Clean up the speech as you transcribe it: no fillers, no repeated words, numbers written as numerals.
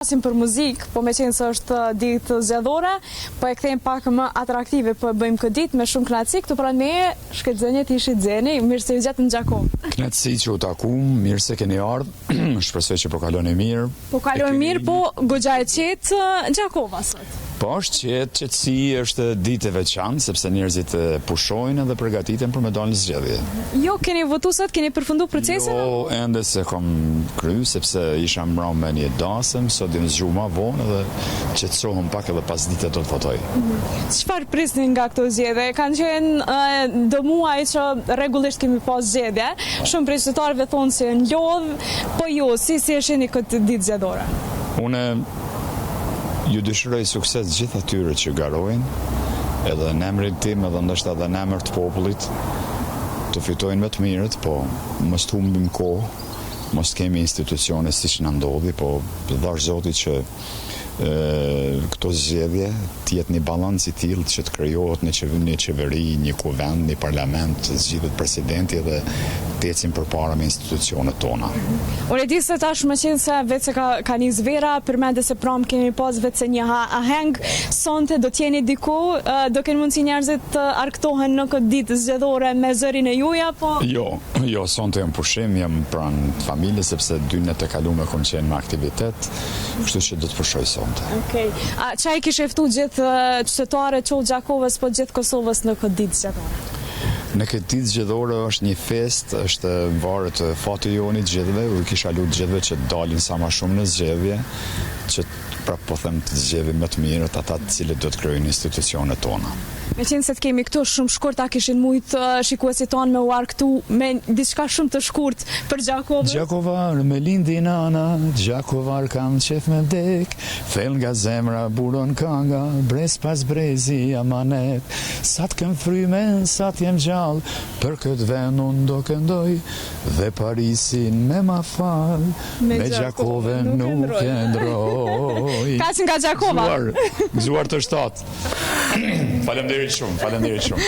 Flasim për muzikë, po me qenë se është ditë zgjedhore, po e kthejmë pak më atraktive, po e bëjmë këtë ditë me shumë kënaqësi. Këtu pranë meje, Shkëlzenjet ishi Xheni, mirë se u gjetëm në Gjakov. Kënaqësi që u takuam, mirë se keni ardhur. Shpresoj që po kaloni mirë. Po kaloj mirë, po goxha e qetë në Gjakova sot. Po është qetësi, është ditë e veçantë sepse njerëzit pushojnë dhe përgatiten për me dalë në zgjedhje. Jo, keni votu sot, keni përfundu procesin? Jo, ende se kom kryu sepse isha mbrëm me një dasëm, sot dhe në zgjuar më vonë dhe qetësohem pak edhe pas ditës do të votoj. Çfarë prisni nga këto zgjedhje? Kanë qenë do muaj që rregullisht kemi pas zgjedhje. Shumë prej qytetarëve thonë se në lodh, po jo, si e shihni këtë ditë zgjedhore? Unë ju dëshiroj sukses gjithë atyre që garojnë, edhe në emrin tim edhe ndoshta edhe në emër të popullit, të fitojnë më të mirët, po mos të humbim kohë, mos kemi institucione siç na ndodhi, po dash Zoti që këto zgjedhje të jetë një balans i tillë që të krijohet një qeveri, një kuvend, një parlament, të zgjidhet presidenti dhe të ecim përpara me institucionet tona. Unë e di se tash më qenë se vetë se ka nis vera, përmende se pram kemi pas vetë se një aheng, sonte do t'jeni diku, do kenë mundësi njerëzit të arktohen në këtë ditë zgjedhore me zërin e juaj apo? Jo, sonte jam pushim, jam pranë familjes sepse dynet e kaluara kam qenë me aktivitet, kështu që do të pushoj sonte. Okej. A çai kishe ftu gjithë qytetarët qoftë Gjakovës, po gjithë Kosovës në këtë ditë zgjedhore? Në këtë ditë zgjedhore është një fest, është varet fati joni të gjithëve, u kisha lutur gjithëve që të dalin sa më shumë në zgjedhje, që prapë po them të zgjedhin më të mirët ata të cilët do të krijojnë institucionet tona. Me qenë se të kemi këtu shumë shkurt, a kishin mujt shikuesit tonë me u arktu me diçka shumë të shkurt për Gjakovën? Gjakovar me lindi nana, Gjakovar kam qef me vdek, fel nga zemra buron kanga, brez pas brezi amanet, sa të kem frymen, sa të jem gjall, për këtë vend unë do këndoj, dhe Parisin me ma fal, me Gjakovën nuk e ndroj. Kaq nga Gjakova. Gëzuar të shtatë. Faleminderit shumë.